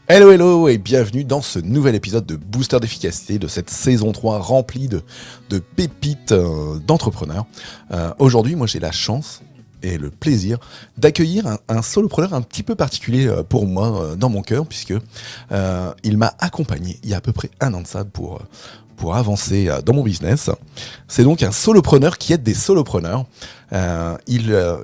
Hello hello et bienvenue dans ce nouvel épisode de Booster d'efficacité de cette saison 3 remplie de pépites d'entrepreneurs. Aujourd'hui, moi j'ai la chance et le plaisir d'accueillir un solopreneur un petit peu particulier pour moi dans mon cœur, puisque il m'a accompagné il y a à peu près un an de ça pour avancer dans mon business. C'est donc un solopreneur qui aide des solopreneurs. Il a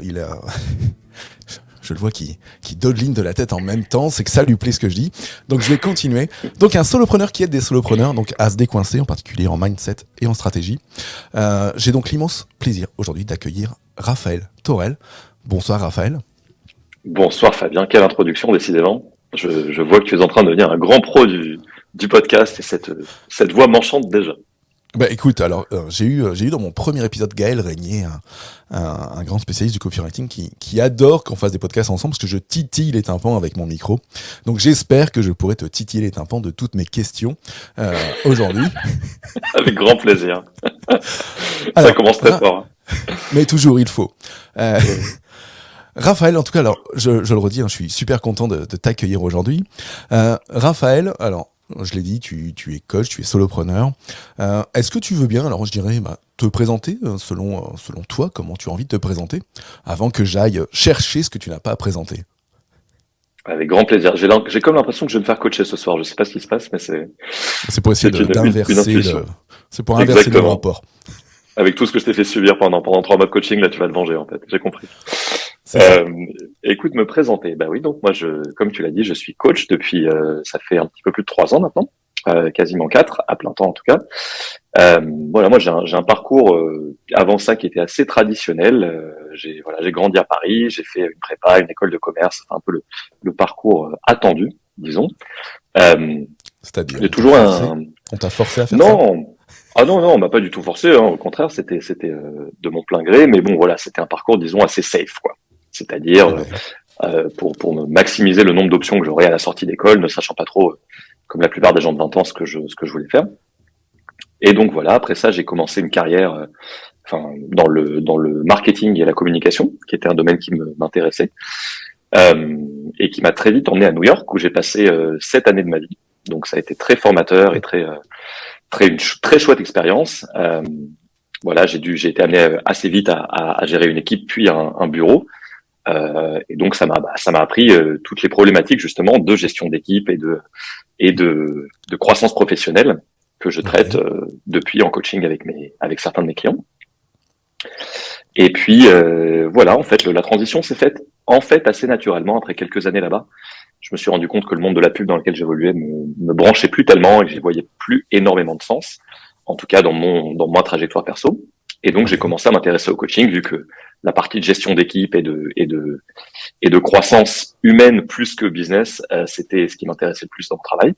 je le vois qui dodeline de la tête en même temps, c'est que ça lui plaît ce que je dis. Donc je vais continuer. Donc un solopreneur qui aide des solopreneurs, donc à se décoincer, en particulier en mindset et en stratégie. J'ai donc l'immense plaisir aujourd'hui d'accueillir Raphaël Torel. Bonsoir Raphaël. Bonsoir Fabien, quelle introduction décidément. Je vois que tu es en train de devenir un grand pro du podcast et cette voix m'enchante déjà. Bah écoute, alors j'ai eu dans mon premier épisode Gaël Régnier, un grand spécialiste du copywriting qui adore qu'on fasse des podcasts ensemble parce que je titille les tympans avec mon micro. Donc j'espère que je pourrai te titiller les tympans de toutes mes questions aujourd'hui. Avec grand plaisir. Alors, Ça commence très fort. Mais toujours il faut. Raphaël, en tout cas, alors je le redis, je suis super content de t'accueillir aujourd'hui. Raphaël, alors je l'ai dit, tu es coach, tu es solopreneur. Est-ce que tu veux bien, alors je dirais, te présenter selon toi, comment tu as envie de te présenter, avant que j'aille chercher ce que tu n'as pas à présenter? Avec grand plaisir. J'ai comme l'impression que je vais me faire coacher ce soir. Je sais pas ce qui se passe, mais C'est pour essayer une intuition. C'est pour inverser le Exactement. rapport. Avec tout ce que je t'ai fait subir pendant 3 mois de coaching, là tu vas te venger en fait. J'ai compris. C'est ça. Écoute, me présenter. Bah oui, donc moi, comme tu l'as dit, je suis coach depuis, ça fait un petit peu plus de 3 ans maintenant, quasiment 4, à plein temps en tout cas. Voilà, moi j'ai un parcours avant ça qui était assez traditionnel. J'ai grandi à Paris, j'ai fait une prépa, une école de commerce, enfin un peu le parcours attendu, disons. Euh, C'est-à-dire, j'ai toujours on t'a forcé à faire ça? non. Ah non, non, on m'a pas du tout forcé, hein. Au contraire, c'était de mon plein gré, mais bon, voilà, c'était un parcours, disons, assez safe, quoi. C'est-à-dire, Eh ben, pour me maximiser le nombre d'options que j'aurais à la sortie d'école, ne sachant pas trop, comme la plupart des gens de 20 ans, ce que je voulais faire. Et donc voilà, après ça, j'ai commencé une carrière, enfin, dans le marketing et la communication, qui était un domaine qui m'intéressait, et qui m'a très vite emmené à New York, où j'ai passé 7 années de ma vie. Donc ça a été très formateur et une très chouette expérience. Voilà, j'ai été amené assez vite à gérer une équipe puis un bureau. Et donc ça m'a appris toutes les problématiques justement de gestion d'équipe et de croissance professionnelle que je traite ok. depuis en coaching avec certains de mes clients. Et puis voilà, en fait, la transition s'est faite en fait assez naturellement après quelques années là-bas. Je me suis rendu compte que le monde de la pub dans lequel j'évoluais me branchait plus tellement et que j'y voyais plus énormément de sens, en tout cas dans ma trajectoire perso. Et donc j'ai Ok. commencé à m'intéresser au coaching vu que la partie de gestion d'équipe et de croissance humaine plus que business, c'était ce qui m'intéressait le plus dans mon travail.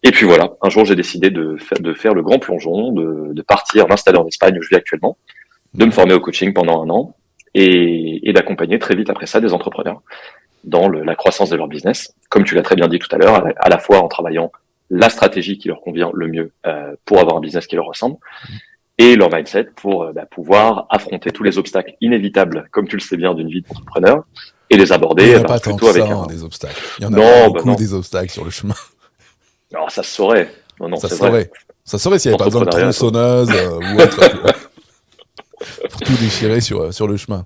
Et puis voilà, un jour j'ai décidé de faire le grand plongeon, de partir, m'installer en Espagne où je vis actuellement, de me Ouais. former au coaching pendant un an et d'accompagner très vite après ça des entrepreneurs dans la croissance de leur business, comme tu l'as très bien dit tout à l'heure, à la fois en travaillant la stratégie qui leur convient le mieux pour avoir un business qui leur ressemble, et leur mindset pour pouvoir affronter tous les obstacles inévitables, comme tu le sais bien, d'une vie d'entrepreneur, et les Mais il n'y aborder en a pas tant que plutôt ça, avec hein, un... des obstacles. Il y en a pas Non, ben beaucoup non, des obstacles sur le chemin. non, ça se saurait. Non, non, Ça se c'est vrai. saurait. Ça se saurait s'il n'y avait pas besoin de L'entrepreneuriat, tronçonneuse ou autre pour tout déchirer sur le chemin.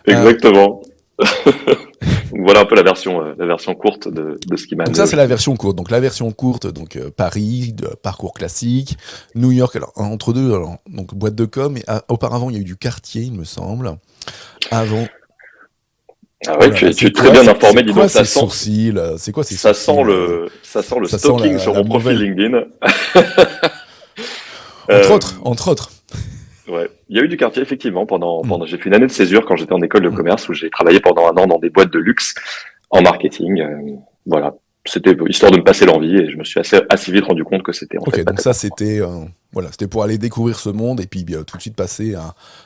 Euh, exactement. Donc voilà un peu la version courte de ce qui m'a donc amené ça, c'est la aujourd'hui. version courte. Donc la version courte, donc Paris, parcours classique, New York, alors, entre deux, alors, donc boîte de com, et auparavant, il y a eu du quartier, il me semble. Avant, Ah oh ouais, là là, tu es très bien informé, c'est dis quoi donc, ces sourcils? C'est quoi ces ça sent sourcils? le Ça sent stalking sur la mon profil mauvaise. LinkedIn. Entre Euh, autres, entre autres. ouais, il y a eu du quartier effectivement Hmm. j'ai fait une année de césure quand j'étais en école de Hmm. commerce où j'ai travaillé pendant un an dans des boîtes de luxe en marketing. Voilà, c'était histoire de me passer l'envie et je me suis assez vite rendu compte que c'était en Ok, fait pas donc fait ça pour moi. c'était voilà, c'était pour aller découvrir ce monde et puis tout de suite passer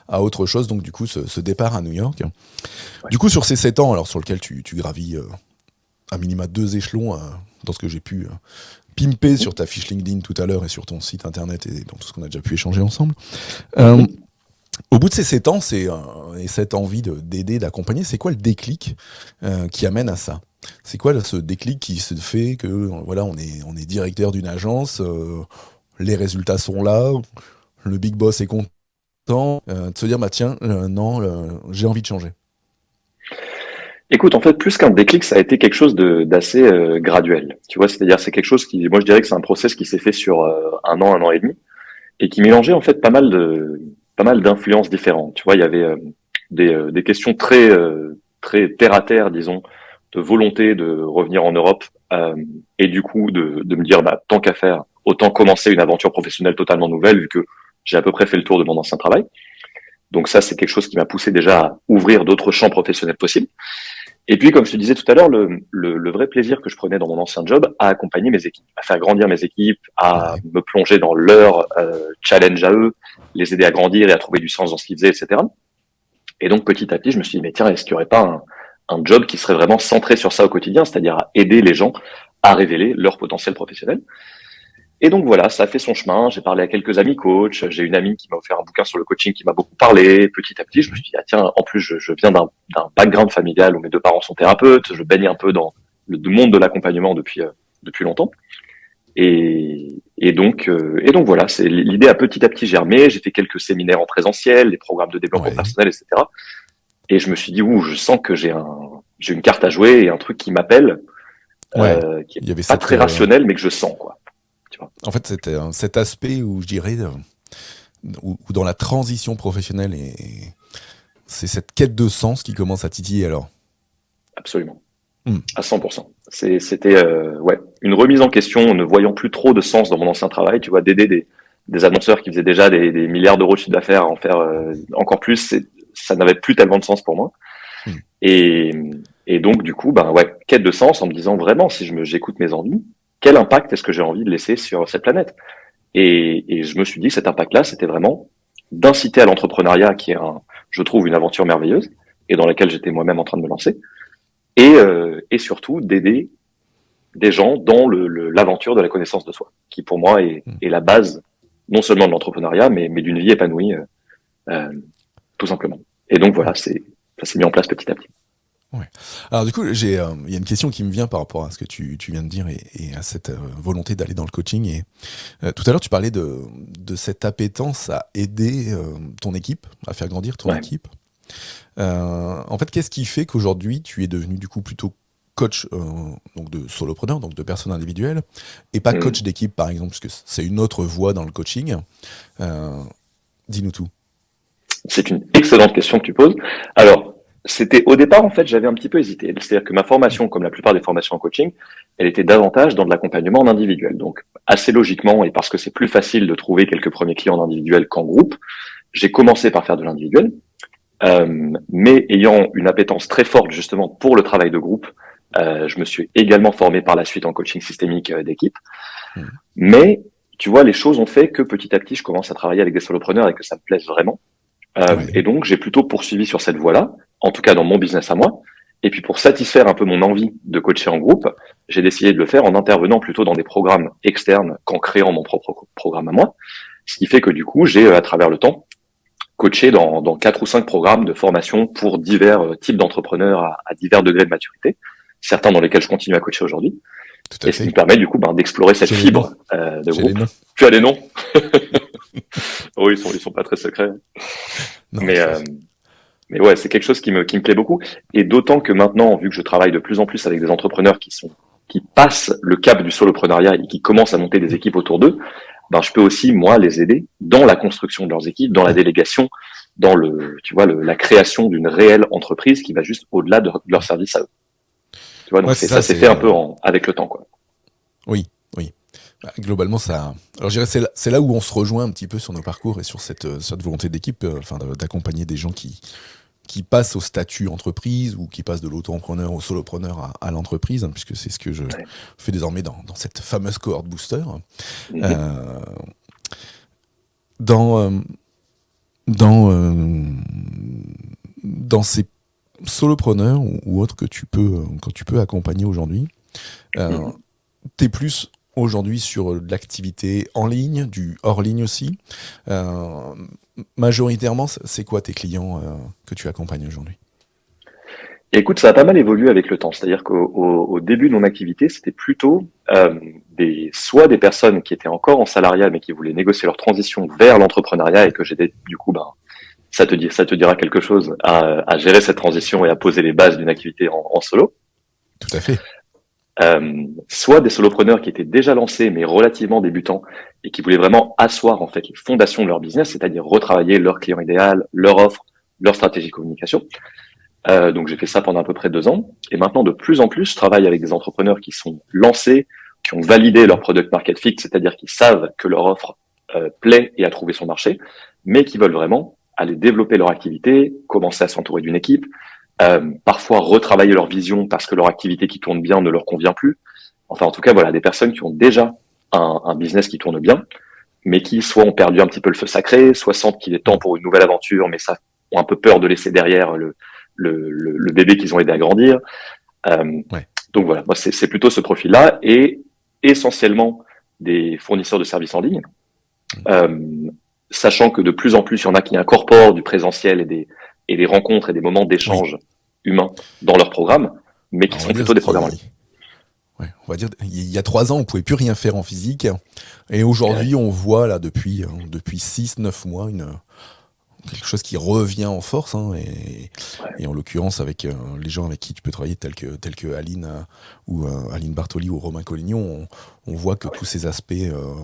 à autre chose. Donc du coup, ce départ à New York. Ouais. Du coup, sur ces 7 ans, alors sur lequel tu gravis à minima 2 échelons dans ce que j'ai pu pimper sur ta fiche LinkedIn tout à l'heure et sur ton site internet et dans tout ce qu'on a déjà pu échanger ensemble. Euh, Mhm. Au bout de ces 7 ans, et cette envie d'aider, d'accompagner, c'est quoi le déclic qui amène à ça? C'est quoi là, ce déclic qui se fait que voilà, on est directeur d'une agence, les résultats sont là, le big boss est content, de se dire bah tiens, non, j'ai envie de changer. Écoute, en fait, plus qu'un déclic, ça a été quelque chose d'assez graduel. Tu vois, c'est-à-dire c'est quelque chose qui, moi je dirais que c'est un process qui s'est fait sur un an et demi, et qui mélangeait en fait pas mal d'influences différentes. Tu vois, il y avait des questions très terre à terre, disons, de volonté de revenir en Europe, et du coup de me dire bah tant qu'à faire, autant commencer une aventure professionnelle totalement nouvelle vu que j'ai à peu près fait le tour de mon ancien travail. Donc ça, c'est quelque chose qui m'a poussé déjà à ouvrir d'autres champs professionnels possibles. Et puis, comme je te disais tout à l'heure, le vrai plaisir que je prenais dans mon ancien job à accompagner mes équipes, à faire grandir mes équipes, à Ouais, me plonger dans leur challenge à eux, les aider à grandir et à trouver du sens dans ce qu'ils faisaient, etc. Et donc, petit à petit, je me suis dit, mais tiens, est-ce qu'il n'y aurait pas un job qui serait vraiment centré sur ça au quotidien, c'est-à-dire à aider les gens à révéler leur potentiel professionnel. Et donc voilà, ça a fait son chemin. J'ai parlé à quelques amis coachs. J'ai une amie qui m'a offert un bouquin sur le coaching qui m'a beaucoup parlé. Petit à petit, je me suis dit, ah tiens, en plus, je viens d'un background familial où mes deux parents sont thérapeutes. Je baigne un peu dans le monde de l'accompagnement depuis longtemps. Et donc voilà, c'est l'idée a petit à petit germé. J'ai fait quelques séminaires en présentiel, des programmes de développement ouais, personnel, etc. Et je me suis dit, ouh, je sens que j'ai une carte à jouer et un truc qui m'appelle, ouais. qui est Il y avait pas cette, très rationnel, mais que je sens, quoi. Tu vois. en fait, c'était cet aspect où je dirais, où dans la transition professionnelle, et c'est cette quête de sens qui commence à titiller alors. Absolument. Hmm. À 100%. C'était ouais, une remise en question, ne voyant plus trop de sens dans mon ancien travail, tu vois, d'aider des annonceurs qui faisaient déjà des milliards d'euros de chiffre d'affaires à en faire encore plus, ça n'avait plus tellement de sens pour moi. Hmm. Et, et donc, du coup, ben ouais, quête de sens en me disant vraiment, si j'écoute mes envies, quel impact est-ce que j'ai envie de laisser sur cette planète? Et je me suis dit, cet impact-là, c'était vraiment d'inciter à l'entrepreneuriat, qui est je trouve, une aventure merveilleuse, et dans laquelle j'étais moi-même en train de me lancer, et surtout d'aider des gens dans l'aventure de la connaissance de soi, qui pour moi Hmm. est la base non seulement de l'entrepreneuriat, mais d'une vie épanouie, euh, tout simplement. Et donc voilà, ça s'est mis en place petit à petit. Ouais. Alors du coup, il y a une question qui me vient par rapport à ce que tu viens de dire et à cette volonté d'aller dans le coaching. Et tout à l'heure, tu parlais de cette appétence à aider ton équipe, à faire grandir ton Ouais. équipe. En fait, qu'est-ce qui fait qu'aujourd'hui, tu es devenu du coup plutôt coach donc de solopreneur, donc de personnes individuelles, et pas Mm. coach d'équipe, par exemple, parce que c'est une autre voie dans le coaching. Euh, Dis-nous tout. C'est une excellente question que tu poses. Alors, c'était au départ, en fait, j'avais un petit peu hésité. C'est-à-dire que ma formation, comme la plupart des formations en coaching, elle était davantage dans de l'accompagnement en individuel. Donc, assez logiquement, et parce que c'est plus facile de trouver quelques premiers clients en individuel qu'en groupe, j'ai commencé par faire de l'individuel. Mais ayant une appétence très forte justement pour le travail de groupe, je me suis également formé par la suite en coaching systémique d'équipe. Hmm. Mais tu vois, les choses ont fait que petit à petit, je commence à travailler avec des solopreneurs et que ça me plaise vraiment. Ouais. Et donc, j'ai plutôt poursuivi sur cette voie-là, en tout cas dans mon business à moi. Et puis, pour satisfaire un peu mon envie de coacher en groupe, j'ai décidé de le faire en intervenant plutôt dans des programmes externes qu'en créant mon propre programme à moi. Ce qui fait que du coup, j'ai, à travers le temps, coaché dans 4 ou 5 programmes de formation pour divers types d'entrepreneurs à divers degrés de maturité, certains dans lesquels je continue à coacher aujourd'hui, Tout à et ce qui fait. me permet du coup d'explorer cette J'ai les noms. fibre de J'ai les groupe. noms. Tu as les noms? Oui, ils sont pas très secrets, Non, mais mais ouais, c'est quelque chose qui me plaît beaucoup, et d'autant que maintenant, vu que je travaille de plus en plus avec des entrepreneurs qui passent le cap du soloprenariat et qui commencent à monter des équipes autour d'eux, ben je peux aussi moi les aider dans la construction de leurs équipes, dans la Hmm. délégation, dans tu vois la création d'une réelle entreprise qui va juste au-delà de leur service à eux. Tu vois, donc Ouais, c'est ça ça, s'est fait c'est... un peu avec le temps, quoi. Oui, oui. Bah, globalement, ça... Alors, je dirais, c'est là où on se rejoint un petit peu sur nos parcours et sur cette volonté d'équipe, enfin, d'accompagner des gens qui passent au statut entreprise ou qui passent de l'auto-entrepreneur au solopreneur à l'entreprise, hein, puisque c'est ce que je Ouais. fais désormais dans cette fameuse cohorte booster. Mhm. Euh, dans, euh, dans, dans ces solopreneurs ou autres que tu peux accompagner aujourd'hui, euh, Mhm. t'es plus aujourd'hui sur de l'activité en ligne, du hors ligne aussi. Majoritairement, c'est quoi tes clients que tu accompagnes aujourd'hui? Et écoute, ça a pas mal évolué avec le temps. C'est-à-dire qu'au début de mon activité, c'était plutôt soit des personnes qui étaient encore en salariat mais qui voulaient négocier leur transition vers l'entrepreneuriat et que j'aidais du coup, ben, ça te dira quelque chose à gérer cette transition et à poser les bases d'une activité en solo. Tout à fait. Soit des solopreneurs qui étaient déjà lancés mais relativement débutants et qui voulaient vraiment asseoir en fait les fondations de leur business, c'est-à-dire retravailler leur client idéal, leur offre, leur stratégie de communication. Donc j'ai fait ça pendant à peu près 2 ans. Et maintenant, de plus en plus, je travaille avec des entrepreneurs qui sont lancés, qui ont validé leur product market fit, c'est-à-dire qui savent que leur offre plaît et a trouvé son marché, mais qui veulent vraiment aller développer leur activité, commencer à s'entourer d'une équipe, parfois retravailler leur vision parce que leur activité qui tourne bien ne leur convient plus. Enfin, en tout cas, voilà, des personnes qui ont déjà un business qui tourne bien, mais qui soit ont perdu un petit peu le feu sacré, soit sentent qu'il est temps pour une nouvelle aventure, mais ça ont un peu peur de laisser derrière le bébé qu'ils ont aidé à grandir. Euh, Ouais. donc voilà, moi c'est plutôt ce profil-là et essentiellement des fournisseurs de services en ligne, euh, sachant que de plus en plus il y en a qui incorporent du présentiel et des rencontres et des moments Oui. d'échange humains dans leur programme, mais qui Alors, on va sont dire plutôt des programmes en ligne. ouais, on va dire, il y a 3 ans, on pouvait plus rien faire en physique. Et Et ouais, aujourd'hui, on voit là depuis 6, 9 mois quelque chose qui revient en force. Hein, ouais, et en l'occurrence, avec les gens avec qui tu peux travailler, tels que Aline ou Aline Bartoli ou Romain Collignon, on voit que tous ces aspects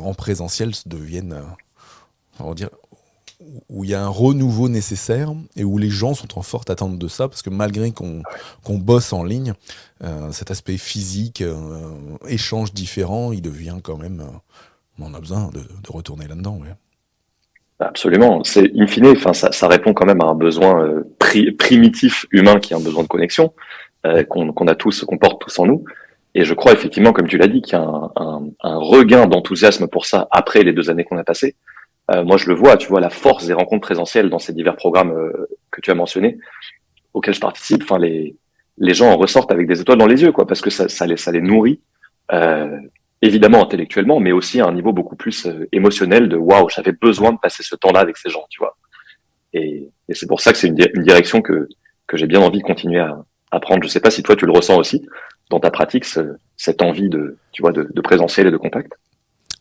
en présentiel se deviennent, on va dire, où il y a un renouveau nécessaire et où les gens sont en forte attente de ça, parce que malgré qu'on bosse en ligne, cet aspect physique, échange différent, il devient quand même... on a besoin de retourner là-dedans. Ouais. absolument. C'est in fine, enfin ça répond quand même à un besoin primitif humain qui est un besoin de connexion Mm. qu'on a tous, qu'on porte tous en nous. Et je crois effectivement, comme tu l'as dit, qu'il y a un regain d'enthousiasme pour ça après les 2 années qu'on a passées. Moi, je le vois, tu vois, la force des rencontres présentielles dans ces divers programmes que tu as mentionnés, auxquels je participe. Enfin, les gens en ressortent avec des étoiles dans les yeux, quoi, parce que ça les nourrit, euh, évidemment intellectuellement, mais aussi à un niveau beaucoup plus émotionnel de waouh, j'avais besoin Ouais. de passer ce temps-là avec ces gens, tu vois. Et c'est pour ça que c'est une direction que j'ai bien envie de continuer à prendre. Je sais pas si toi tu le ressens aussi dans ta pratique, cette envie de, tu vois, de présentiel et de contact.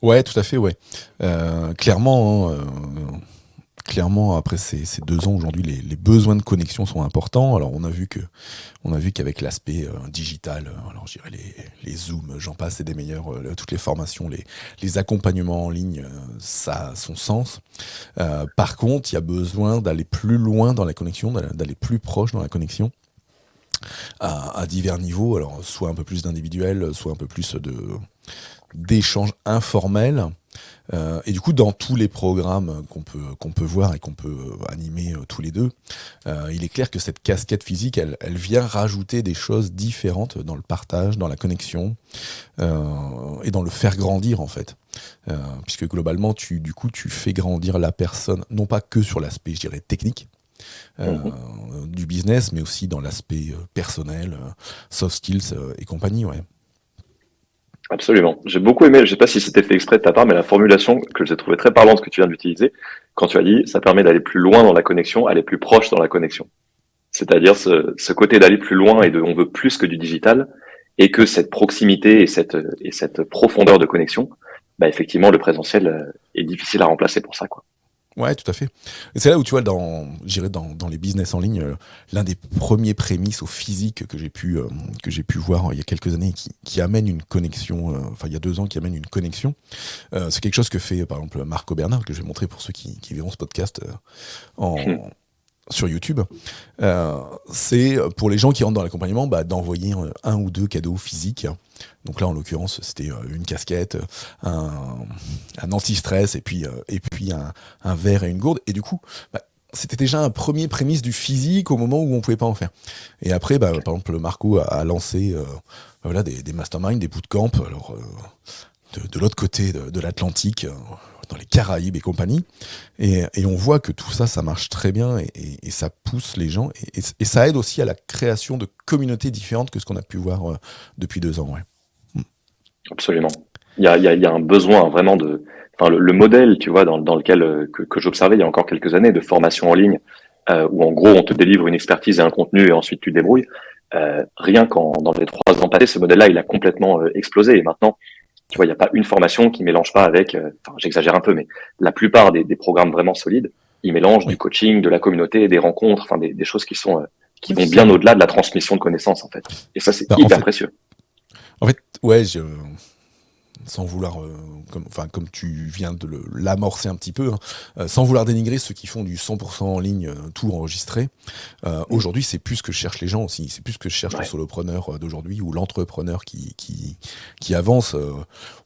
Ouais, tout à fait, ouais. Clairement, hein, clairement, après ces 2 ans aujourd'hui, les besoins de connexion sont importants. Alors, on a vu qu'avec l'aspect digital, alors je dirais les Zooms, j'en passe, et des meilleurs, toutes les formations, les accompagnements en ligne, ça a son sens. Par contre, il y a besoin d'aller plus loin dans la connexion, d'aller plus proche dans la connexion, à divers niveaux. Alors, soit un peu plus d'individuel, soit un peu plus d'échanges informels. Et du coup, dans tous les programmes qu'on peut voir et qu'on peut animer tous les deux, il est clair que cette casquette physique, elle vient rajouter des choses différentes dans le partage, dans la connexion, et dans le faire grandir en fait. Puisque globalement, du coup, tu fais grandir la personne, non pas que sur l'aspect, je dirais, technique, euh, Mhm. du business, mais aussi dans l'aspect personnel, soft skills et compagnie, ouais. Absolument. J'ai beaucoup aimé, je sais pas si c'était fait exprès de ta part, mais la formulation que j'ai trouvée très parlante que tu viens d'utiliser, quand tu as dit, ça permet d'aller plus loin dans la connexion, aller plus proche dans la connexion. C'est-à-dire ce côté d'aller plus loin et on veut plus que du digital, et que Ouais. cette proximité et cette profondeur de connexion, bah effectivement, le présentiel est difficile à remplacer pour ça, quoi. Ouais, tout à fait. Et c'est là où tu vois, je dirais dans les business en ligne, l'un des premiers prémices au physique que j'ai pu voir il y a quelques années, qui amène une connexion, enfin il y a 2 ans, qui amène une connexion. C'est quelque chose que fait par exemple Marco Bernard, que je vais montrer pour ceux qui verront ce podcast sur YouTube. C'est pour les gens qui rentrent dans l'accompagnement, d'envoyer un ou deux cadeaux physiques. Donc là, en l'occurrence, c'était une casquette, un, un anti-stress et puis un verre et une gourde. Et du coup, c'était déjà un premier prémisse du physique au moment où on pouvait pas en faire. Et après, par exemple, Marco a lancé voilà, des masterminds, des bootcamps. Alors, de l'autre côté de l'Atlantique, dans les Caraïbes et compagnie. Et on voit que tout ça, ça marche très bien et ça pousse les gens. Et ça aide aussi à la création de communautés différentes que ce qu'on a pu voir depuis 2 ans. Ouais. Absolument. Il y a un besoin vraiment de, enfin, le modèle, tu vois, dans lequel que j'observais il y a encore quelques années de formation en ligne, où en gros on te délivre une expertise et un contenu et ensuite tu te débrouilles. Rien qu'en dans les 3 ans passés, ce modèle-là, il a complètement explosé. Et maintenant, tu vois, il n'y a pas une formation qui mélange pas avec, enfin, j'exagère un peu, mais la plupart des programmes vraiment solides, ils mélangent du Oui, coaching, de la communauté, des rencontres, enfin des choses qui sont qui oui, vont c'est ça. bien au-delà de la transmission de connaissances en fait. Et ça, c'est Bah, hyper précieux. en fait, ouais, sans vouloir, comme tu viens de l'amorcer un petit peu, hein, sans vouloir dénigrer ceux qui font du 100% en ligne, tout enregistré. Mm. Aujourd'hui, c'est plus ce que cherchent les gens aussi. C'est plus ce que cherche le Ouais, solopreneur d'aujourd'hui ou l'entrepreneur qui avance.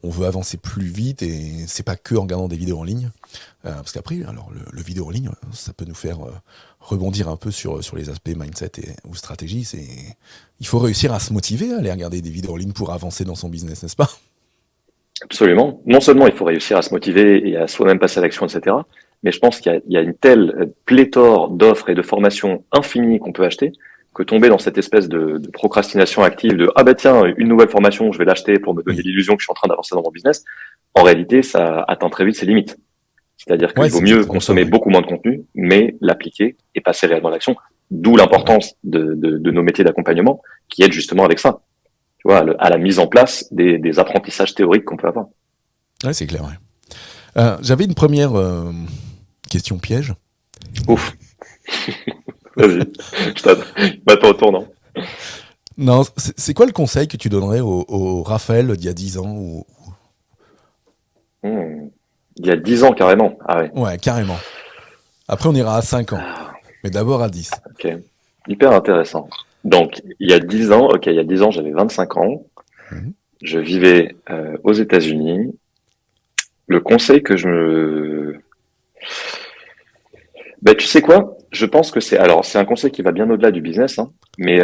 On veut avancer plus vite et c'est pas que en regardant des vidéos en ligne. Parce qu'après, alors le vidéo en ligne, ça peut nous faire rebondir un peu sur les aspects mindset ou stratégie. Il faut réussir à se motiver à aller regarder des vidéos en ligne pour avancer dans son business, n'est-ce pas? absolument. Non seulement il faut réussir à se motiver et à soi-même passer à l'action, etc. Mais je pense qu'il y a une telle pléthore d'offres et de formations infinies qu'on peut acheter que tomber dans cette espèce de procrastination active de ah bah tiens une nouvelle formation je vais l'acheter pour me donner Oui. l'illusion que je suis en train d'avancer dans mon business. En réalité, ça atteint très vite ses limites. C'est-à-dire Ouais, qu'il vaut c'est mieux exactement ça, consommer ouais. beaucoup moins de contenu, mais l'appliquer et passer réellement à l'action. D'où Ouais. l'importance de nos métiers d'accompagnement qui aident justement avec ça. Tu vois, à la mise en place des apprentissages théoriques qu'on peut avoir. Ouais, c'est clair, ouais. J'avais une première question piège. Ouf, vas-y, je m'attends au tournant. Non, c'est quoi le conseil que tu donnerais au Raphaël d'il y a 10 ans Hmm. Il y a 10 ans carrément. Ah ouais. Ouais, carrément. Après, on ira à 5 ans. Ah, Mais d'abord à 10. ok. Hyper intéressant. Donc, il y a 10 ans, ok, il y a 10 ans, j'avais 25 ans. Mhm. Je vivais aux États-Unis. Le conseil que je me... Ben, tu sais quoi? Je pense que c'est un conseil qui va bien au-delà du business, hein, mais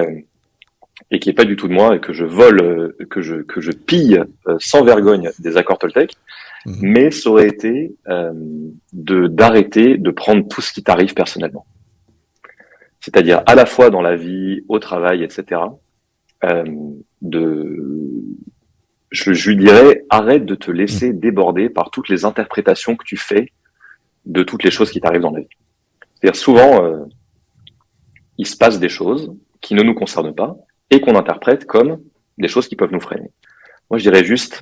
et qui est pas du tout de moi et que je vole, que je pille sans vergogne des accords Toltec. Mhm. Mais ça aurait été de d'arrêter de prendre tout ce qui t'arrive personnellement. C'est-à-dire à la fois dans la vie, au travail, etc. Euh, de, je lui dirais, arrête de te Mhm. laisser déborder par toutes les interprétations que tu fais de toutes les choses qui t'arrivent dans la vie. C'est-à-dire souvent, il se passe des choses qui ne nous concernent pas et qu'on interprète comme des choses qui peuvent nous freiner. Moi, je dirais juste,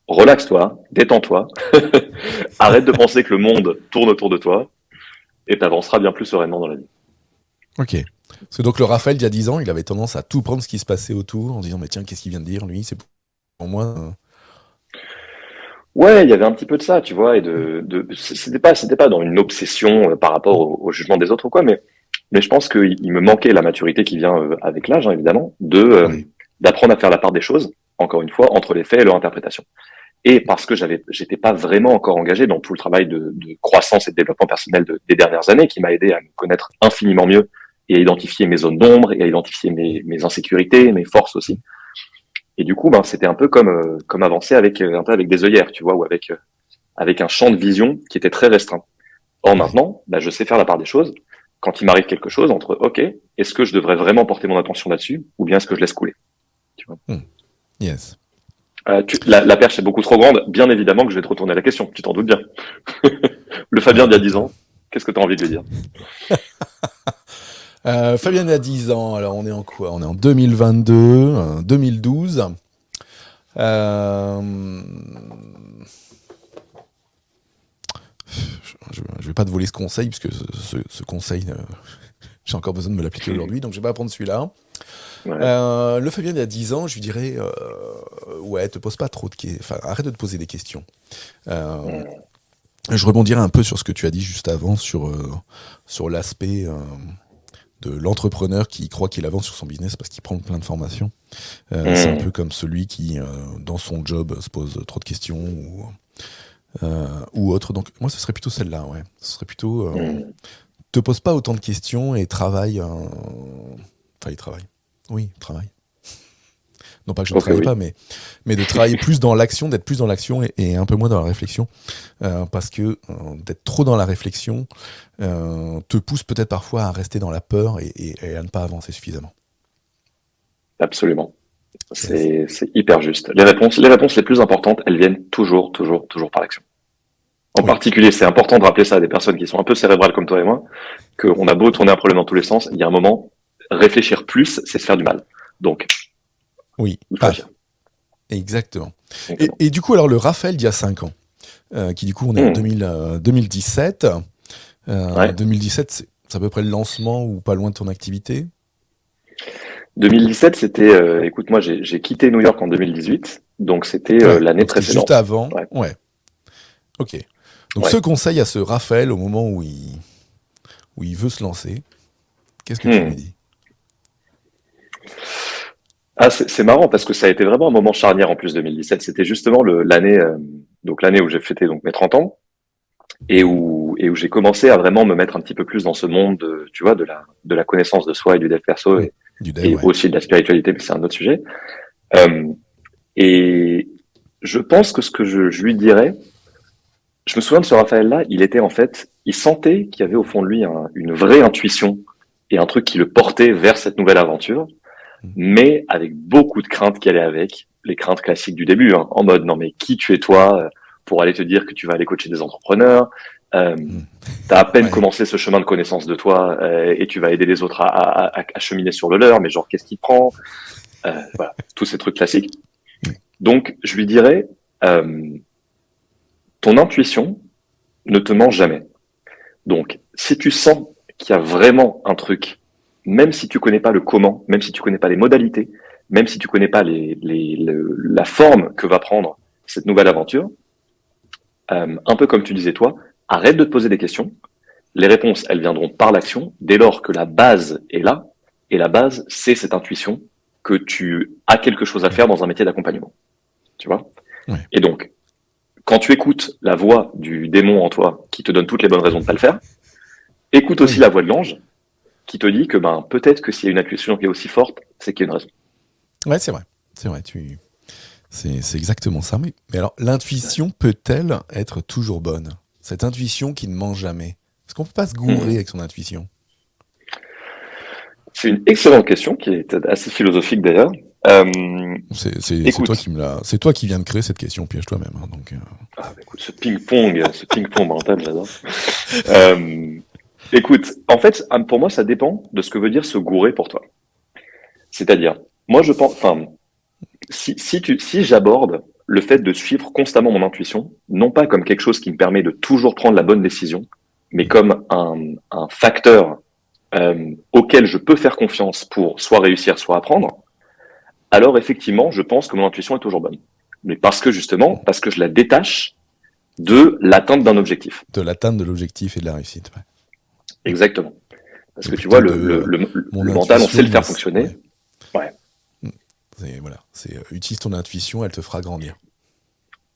relaxe-toi, détends-toi, arrête de penser que le monde tourne autour de toi et t'avanceras bien plus sereinement dans la vie. Ok. Parce que donc le Raphaël d'il y a 10 ans, il avait tendance à tout prendre ce qui se passait autour en se disant mais tiens, qu'est-ce qu'il vient de dire lui? C'est pour moi. Ouais, il y avait un petit peu de ça, tu vois, et c'était pas dans une obsession par rapport au jugement des autres ou quoi, mais je pense qu'il me manquait la maturité qui vient avec l'âge, hein, évidemment, Ouais. d'apprendre à faire la part des choses, encore une fois, entre les faits et leur interprétation. Et parce que j'étais pas vraiment encore engagé dans tout le travail de croissance et de développement personnel des dernières années, qui m'a aidé à me connaître infiniment mieux et à identifier mes zones d'ombre et à identifier mes insécurités, mes forces aussi. Et du coup, ben, c'était un peu comme avancer avec un peu avec des œillères, tu vois, ou avec un champ de vision qui était très restreint. Or Ouais. maintenant, ben, je sais faire la part des choses. Quand il m'arrive quelque chose, entre OK, est-ce que je devrais vraiment porter mon attention là-dessus, ou bien est-ce que je laisse couler, tu vois. Hmm. Yes. La perche est beaucoup trop grande. Bien évidemment que je vais te retourner la question. Tu t'en doutes bien. Le Ouais, Fabien d'il y a écoute. 10 ans, qu'est-ce que tu as envie de lui dire? Fabien a 10 ans, alors on est en quoi? On est en 2022, 2012. Euh, je vais pas te voler ce conseil, puisque ce conseil, j'ai encore besoin de me l'appliquer aujourd'hui, donc je vais pas prendre celui-là. Ouais. Le Fabien d'il y a 10 ans, je lui dirais, ouais, te pose pas trop de questions, enfin, arrête de te poser des questions. Euh, Mm. je rebondirai un peu sur ce que tu as dit juste avant, sur l'aspect de l'entrepreneur qui croit qu'il avance sur son business parce qu'il prend plein de formations. C'est un peu Mm. comme celui qui, dans son job, se pose trop de questions ou autre. Donc moi, ce serait plutôt celle-là, ouais. Ce serait plutôt, Mm. te pose pas autant de questions et travaille. Enfin, il travaille. Oui, travaille. Non pas que je ne Ok, travaille oui. pas, mais de travailler plus dans l'action, d'être plus dans l'action et un peu moins dans la réflexion. Parce que d'être trop dans la réflexion te pousse peut-être parfois à rester dans la peur et à ne pas avancer suffisamment. Absolument. Yes. C'est hyper juste. Les réponses les plus importantes, elles viennent toujours, toujours, toujours par l'action. En particulier, c'est important de rappeler ça à des personnes qui sont un peu cérébrales comme toi et moi, qu'on a beau tourner un problème dans tous les sens, il y a un moment, réfléchir plus, c'est se faire du mal. Donc, Oui, il faut agir. exactement. Exactement. Et du coup, alors le Raphaël d'il y a 5 ans, qui du coup, on est en 2017. Ouais. 2017, c'est à peu près le lancement ou pas loin de ton activité. 2017, c'était, écoute, moi, j'ai quitté New York en 2018, donc c'était Ouais, l'année donc c'était juste précédente. avant. Ouais, Ouais, ok. Donc ce ouais. conseil à ce Raphaël au moment où il veut se lancer, qu'est-ce que tu lui Hmm. dis? Ah, c'est marrant parce que ça a été vraiment un moment charnière en plus 2017. C'était justement l'année, donc l'année où j'ai fêté donc mes 30 ans et où j'ai commencé à vraiment me mettre un petit peu plus dans ce monde, tu vois, de la connaissance de soi et du dev perso Hmm. Du dev, et ouais. aussi de la spiritualité, mais c'est un autre sujet. Euh, et je pense que ce que je lui dirais, je me souviens de ce Raphaël-là, il était en fait, il sentait qu'il y avait au fond de lui une vraie intuition et un truc qui le portait vers cette nouvelle aventure, Hmm. mais avec beaucoup de craintes qui allaient avec, les craintes classiques du début, hein, en mode non mais qui tu es toi pour aller te dire que tu vas aller coacher des entrepreneurs, euh, Hmm. t'as à peine Ouais. commencé ce chemin de connaissance de toi et tu vas aider les autres à cheminer sur le leur, mais genre qu'est-ce qui te prend, voilà, tous ces trucs classiques. Hmm. Donc je lui dirais, euh, ton intuition ne te ment jamais. Donc, si tu sens qu'il y a vraiment un truc, même si tu connais pas le comment, même si tu connais pas les modalités, même si tu connais pas la forme que va prendre cette nouvelle aventure, un peu comme tu disais toi, arrête de te poser des questions. Les réponses, elles viendront par l'action dès lors que la base est là. Et la base, c'est cette intuition que tu as quelque chose à faire dans un métier d'accompagnement. Tu vois? Ouais. Et donc, quand tu écoutes la voix du démon en toi qui te donne toutes les bonnes raisons de pas le faire, écoute aussi Oui. la voix de l'ange qui te dit que ben peut-être que s'il y a une intuition qui est aussi forte, c'est qu'il y a une raison. Ouais, c'est vrai. C'est vrai. C'est exactement ça. Mais alors, l'intuition peut-elle être toujours bonne? Cette intuition qui ne ment jamais. Est-ce qu'on peut pas se gourer Mhm. avec son intuition? C'est une excellente question qui est assez philosophique d'ailleurs. Euh, C'est toi écoute, qui me l'as. C'est toi qui viens de créer cette question, piège toi-même, hein, donc, écoute, ce ping-pong mental, j'adore. Euh, écoute, en fait, pour moi, ça dépend de ce que veut dire se gourer pour toi. C'est-à-dire, moi, je pense, enfin, si j'aborde le fait de suivre constamment mon intuition, non pas comme quelque chose qui me permet de toujours prendre la bonne décision, mais comme un facteur auquel je peux faire confiance pour soit réussir, soit apprendre, alors effectivement, je pense que mon intuition est toujours bonne. Mais parce que je la détache de l'atteinte d'un objectif. de l'atteinte de l'objectif et de la réussite. Ouais. Mm. Exactement. Parce Et que tu vois, plutôt de le mon mental, on sait intuition le faire fonctionner. ouais. Ouais, Mm. Voilà, utilise ton intuition, elle te fera grandir.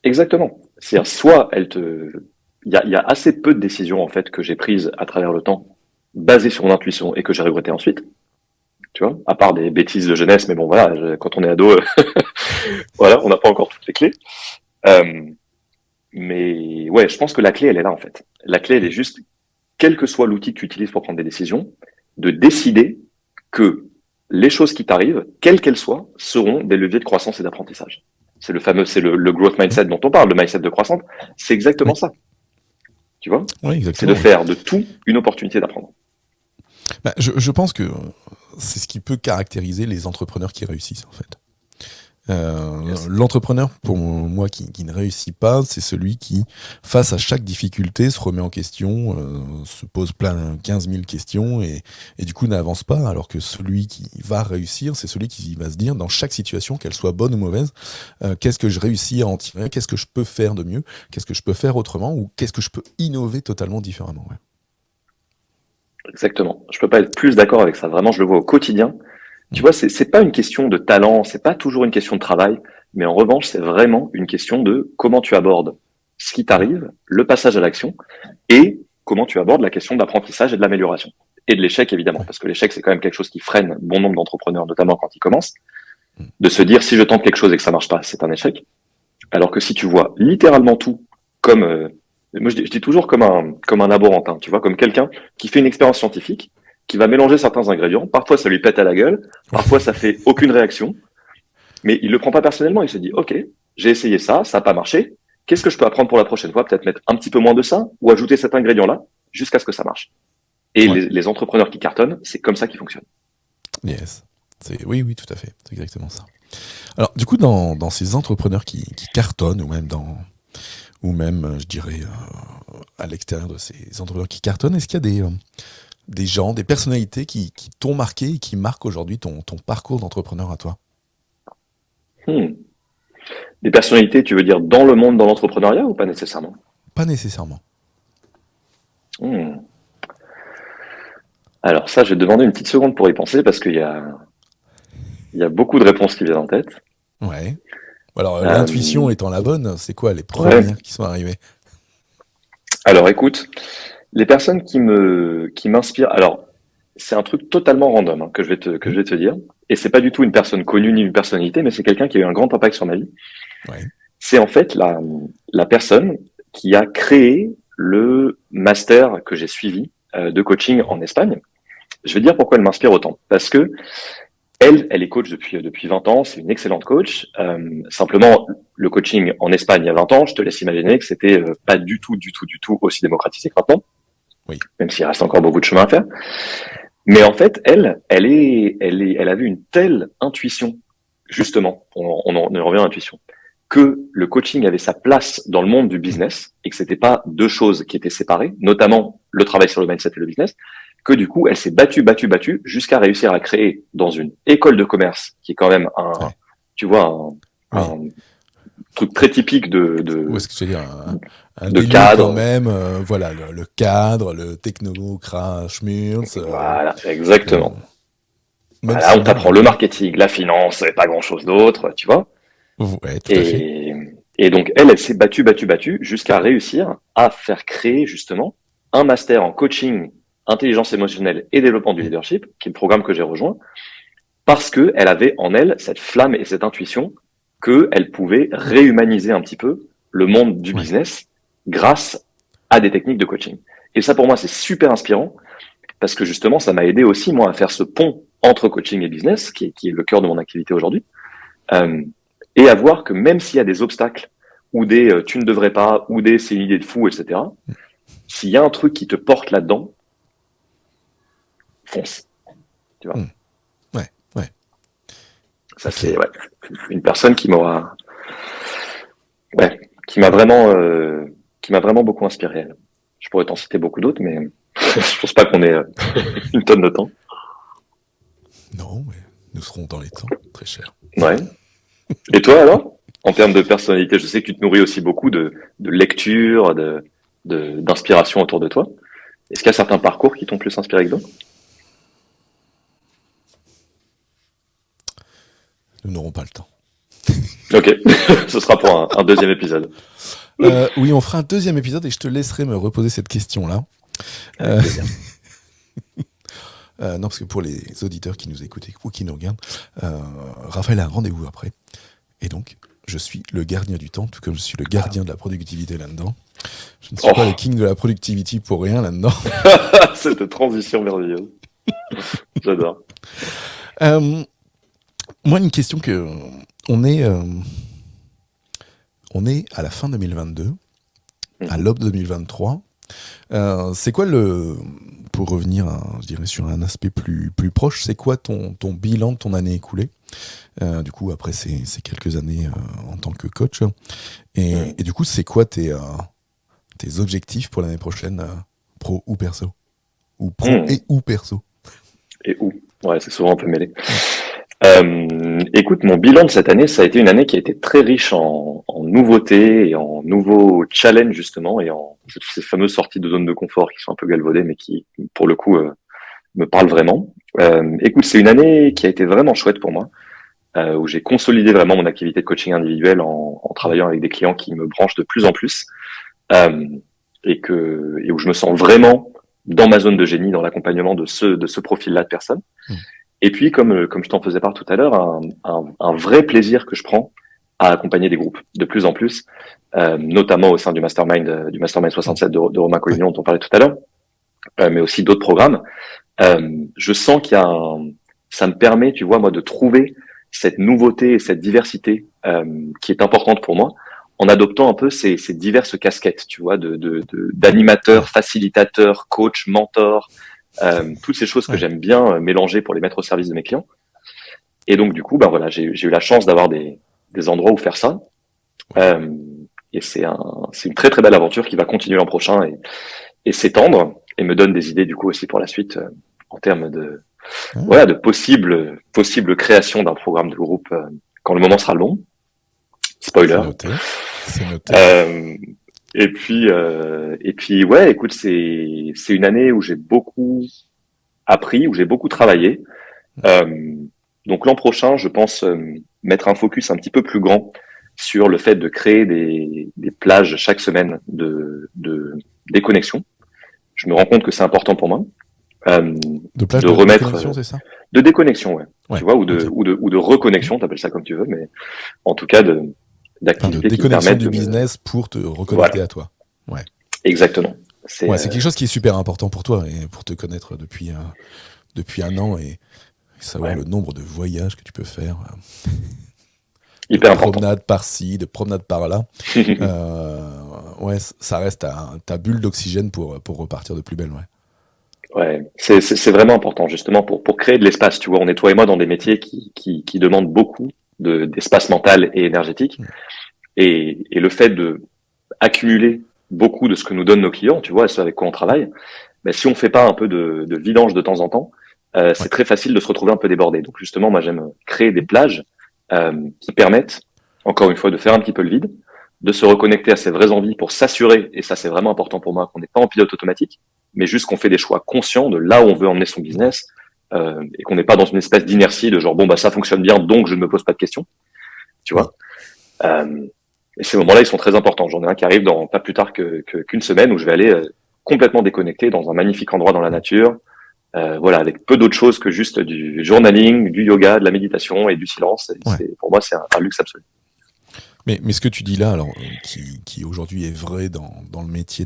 exactement. C'est-à-dire, soit il y a assez peu de décisions en fait que j'ai prises à travers le temps, basées sur mon intuition et que j'ai regretté ensuite. Tu vois, à part des bêtises de jeunesse, mais bon voilà, quand on est ado, voilà, on n'a pas encore toutes les clés. Euh, mais ouais, je pense que la clé, elle est là en fait. La clé, elle est juste, quel que soit l'outil que tu utilises pour prendre des décisions, de décider que les choses qui t'arrivent, quelles qu'elles soient, seront des leviers de croissance et d'apprentissage. C'est le growth Mm. mindset dont on parle, le mindset de croissance. C'est exactement Oui, ça. Tu vois? oui, C'est de exactement. Oui. faire de tout une opportunité d'apprendre. Bah, je pense que c'est ce qui peut caractériser les entrepreneurs qui réussissent, en fait. Yes. L'entrepreneur, pour moi, qui ne réussit pas, c'est celui qui, face à chaque difficulté, se remet en question, se pose 15 000 questions et du coup n'avance pas, alors que celui qui va réussir, c'est celui qui va se dire, dans chaque situation, qu'elle soit bonne ou mauvaise, qu'est-ce que je réussis à en tirer, qu'est-ce que je peux faire de mieux, qu'est-ce que je peux faire autrement, ou qu'est-ce que je peux innover totalement différemment. Ouais. Exactement. Je peux pas être plus d'accord avec ça. Vraiment, je le vois au quotidien. Tu Mm. vois, c'est pas une question de talent, c'est pas toujours une question de travail, mais en revanche, c'est vraiment une question de comment tu abordes ce qui Mm. t'arrive, le passage à l'action, et comment tu abordes la question de l'apprentissage et de l'amélioration. Et de l'échec, évidemment, Ouais. parce que l'échec, c'est quand même quelque chose qui freine bon nombre d'entrepreneurs, notamment quand ils commencent, Mm. de se dire, si je tente quelque chose et que ça marche pas, c'est un échec. Alors que si tu vois littéralement tout comme, moi je dis toujours comme un laborantin, tu vois, comme quelqu'un qui fait une expérience scientifique, qui va mélanger certains ingrédients, parfois ça lui pète à la gueule, parfois ça fait aucune réaction, mais il le prend pas personnellement, il se dit, ok, j'ai essayé ça, ça n'a pas marché, qu'est-ce que je peux apprendre pour la prochaine fois? Peut-être mettre un petit peu moins de ça ou ajouter cet ingrédient-là jusqu'à ce que ça marche. Et Ouais. les entrepreneurs qui cartonnent, c'est comme ça qu'ils fonctionnent. Yes. Oui, oui, tout à fait. C'est exactement ça. Alors, du coup, dans ces entrepreneurs qui cartonnent, ou même, je dirais, à l'extérieur de ces entrepreneurs qui cartonnent, est-ce qu'il y a des gens, des personnalités qui t'ont marqué et qui marquent aujourd'hui ton parcours d'entrepreneur à toi? Hmm. Des personnalités, tu veux dire dans le monde, dans l'entrepreneuriat ou pas nécessairement? Pas nécessairement. Hmm. Alors ça, je vais te demander une petite seconde pour y penser parce qu'il y a beaucoup de réponses qui viennent en tête. Ouais. Alors, l'intuition Euh, étant la bonne, c'est quoi les ouais. premières qui sont arrivées? Alors écoute, les personnes qui m'inspirent. Alors c'est un truc totalement random hein, que Hmm. je vais te dire. Et c'est pas du tout une personne connue ni une personnalité, mais c'est quelqu'un qui a eu un grand impact sur ma vie. Ouais. C'est en fait la personne qui a créé le master que j'ai suivi de coaching en Espagne. Je vais dire pourquoi elle m'inspire autant. Parce que elle est coach depuis 20 ans, c'est une excellente coach. Simplement, le coaching en Espagne il y a 20 ans, je te laisse imaginer que c'était pas du tout aussi démocratisé que maintenant, Oui. même s'il reste encore beaucoup de chemin à faire. Mais en fait, elle avait une telle intuition, justement, on revient à l'intuition, que le coaching avait sa place dans le monde du business et que c'était pas deux choses qui étaient séparées, notamment le travail sur le mindset et le business, que du coup, elle s'est battue jusqu'à réussir à créer dans une école de commerce qui est quand même Ouais. tu vois, Oui. un truc très typique Où est-ce que je veux dire un de délit quand cadre. même, voilà, le cadre, le techno, crash, schmurz, Voilà, le, exactement. même Voilà, si on même, t'apprend le marketing, la finance, et pas grand chose d'autre, tu vois. ouais, tout à fait. Et, et donc, elle s'est battue jusqu'à réussir à faire créer justement un master en coaching, intelligence émotionnelle et développement du Mm. leadership, qui est le programme que j'ai rejoint, parce que elle avait en elle cette flamme et cette intuition qu'elle pouvait réhumaniser un petit peu le monde du Ouais. business grâce à des techniques de coaching. Et ça, pour moi, c'est super inspirant parce que justement, ça m'a aidé aussi, moi, à faire ce pont entre coaching et business, qui est le cœur de mon activité aujourd'hui. Euh, et à voir que même s'il y a des obstacles ou des tu ne devrais pas ou des c'est une idée de fou, etc. S'il y a un truc qui te porte là-dedans, fonce. Tu vois. Mm. Ouais, ouais. Ça Ok. c'est ouais, une personne ouais, qui m'a vraiment beaucoup inspiré. Elle. Je pourrais t'en citer beaucoup d'autres, mais je pense pas qu'on ait une tonne de temps. Non, mais nous serons dans les temps, très cher. Ouais. Et toi alors, en termes de personnalité, je sais que tu te nourris aussi beaucoup de lecture, d'inspiration autour de toi. Est-ce qu'il y a certains parcours qui t'ont plus inspiré que d'autres? Nous n'aurons pas le temps. Ok, ce sera pour un deuxième épisode. Oui, on fera un deuxième épisode et je te laisserai me reposer cette question-là. Avec Euh, plaisir. non, parce que pour les auditeurs qui nous écoutent ou qui nous regardent, Raphaël a un rendez-vous après. Et donc, je suis le gardien du temps, tout comme je suis le gardien de la productivité là-dedans. Je ne suis pas le Oh, king de la productivity pour rien là-dedans. cette transition merveilleuse. J'adore. Euh, Moi, une question que on est à la fin 2022, à Mhm. l'aube 2023. C'est quoi pour revenir, je dirais, sur un aspect plus proche, c'est quoi ton bilan de ton année écoulée? Du coup, après ces quelques années en tant que coach. Mhm. Et du coup, c'est quoi tes objectifs pour l'année prochaine, pro ou perso? Ou pro Mhm. et ou perso? Et où? Ouais, c'est souvent un peu mêlé. Mm. Écoute, mon bilan de cette année, ça a été une année qui a été très riche en nouveautés et en nouveaux challenges justement et en ces fameuses sorties de zone de confort qui sont un peu galvaudées mais qui, pour le coup, me parlent vraiment. Écoute, c'est une année qui a été vraiment chouette pour moi, où j'ai consolidé vraiment mon activité de coaching individuel en travaillant avec des clients qui me branchent de plus en plus euh, et où je me sens vraiment dans ma zone de génie, dans l'accompagnement de ce profil-là de personnes. Mm. Et puis, comme je t'en faisais part tout à l'heure, un vrai plaisir que je prends à accompagner des groupes de plus en plus, notamment au sein du Mastermind Mm. 67 de Romain Ouais. Collignon dont on parlait tout à l'heure, mais aussi d'autres programmes. Je sens ça me permet, tu vois, moi, de trouver cette nouveauté et cette diversité qui est importante pour moi en adoptant un peu ces diverses casquettes, tu vois, d'animateur, facilitateur, coach, mentor, toutes ces choses que Ouais. j'aime bien mélanger pour les mettre au service de mes clients. Et donc du coup, ben voilà, j'ai eu la chance d'avoir des endroits où faire ça. Ouais. Euh, et c'est une très très belle aventure qui va continuer l'an prochain et s'étendre et me donne des idées du coup aussi pour la suite en termes de Ah, voilà de possible création d'un programme de groupe quand le moment sera long. c'est Spoiler. noté. C'est noté. Euh, et puis ouais, écoute, c'est une année où j'ai beaucoup appris, où j'ai beaucoup travaillé. Euh, donc l'an prochain, je pense mettre un focus un petit peu plus grand sur le fait de créer des plages chaque semaine de déconnexion. Je me rends compte que c'est important pour moi De plage de de remettre déconnexion, c'est ça? de déconnexion, ouais, tu Ouais. vois, Ok. ou de reconnexion, t'appelles ça comme tu veux, mais en tout cas Enfin, de d'activités qui me déconnexion permettent du de me business pour te reconnecter voilà, à toi. Ouais. exactement. C'est Ouais, c'est quelque chose qui est super important pour toi et pour te connaître depuis un an et savoir ouais, le nombre de voyages que tu peux faire, de hyper important. promenades par-ci, de promenades par-là. Ouais, ça reste ta bulle d'oxygène pour repartir de plus belle, ouais. Ouais, c'est vraiment important justement pour créer de l'espace. Tu vois, on est toi et moi dans des métiers qui demandent beaucoup d'espace mental et énergétique. Et le fait de accumuler beaucoup de ce que nous donnent nos clients, tu vois, ceux avec quoi on travaille, ben, si on fait pas un peu de vidange de temps en temps, c'est Ouais. très facile de se retrouver un peu débordé. Donc justement, moi j'aime créer des plages qui permettent, encore une fois, de faire un petit peu le vide, de se reconnecter à ses vraies envies pour s'assurer, et ça c'est vraiment important pour moi, qu'on n'est pas en pilote automatique, mais juste qu'on fait des choix conscients de là où on veut emmener son Ouais. business, et qu'on n'est pas dans une espèce d'inertie de genre bon bah ça fonctionne bien donc je ne me pose pas de questions, tu Oui. vois. Euh, et ces moments-là ils sont très importants. J'en ai un qui arrive dans pas plus tard qu'une semaine où je vais aller complètement déconnecté dans un magnifique endroit dans la nature, voilà, avec peu d'autres choses que juste du journaling, du yoga, de la méditation et du silence. Et Ouais. pour moi, c'est un luxe absolu. Mais ce que tu dis là, alors, qui aujourd'hui est vrai dans le métier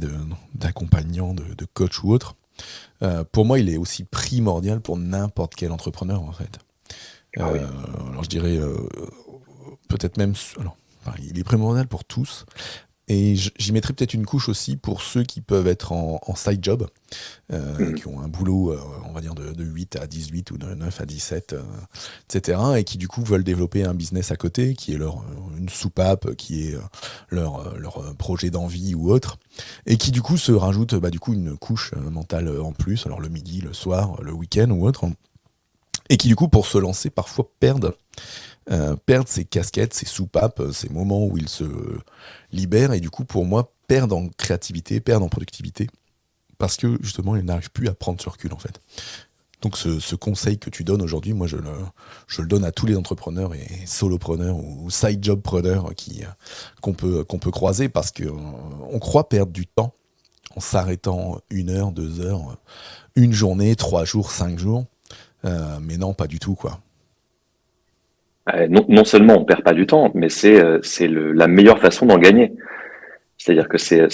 d'accompagnant, de coach ou autre, pour moi, il est aussi primordial pour n'importe quel entrepreneur, en fait. Ah oui. Alors, je dirais peut-être même. Alors, enfin, il est primordial pour tous. Et j'y mettrais peut-être une couche aussi pour ceux qui peuvent être en side job, Mhm. qui ont un boulot, on va dire, de 8 à 18 ou de 9 à 17, etc. Et qui du coup veulent développer un business à côté, qui est une soupape, qui est leur projet d'envie ou autre, et qui du coup se rajoute du coup une couche mentale en plus, alors le midi, le soir, le week-end ou autre, et qui du coup pour se lancer parfois perdent ses casquettes, ses soupapes, ces moments où ils se libèrent, et du coup pour moi perdent en créativité, perdent en productivité, parce que justement ils n'arrivent plus à prendre ce recul en fait. Donc ce conseil que tu donnes aujourd'hui, moi je le donne à tous les entrepreneurs et solopreneurs ou side jobpreneurs qu'on peut croiser, parce que on croit perdre du temps en s'arrêtant 1 heure, 2 heures, une journée, 3 jours, 5 jours, mais non, pas du tout quoi. Non seulement on perd pas du temps, mais c'est la meilleure façon d'en gagner. C'est-à-dire que c'est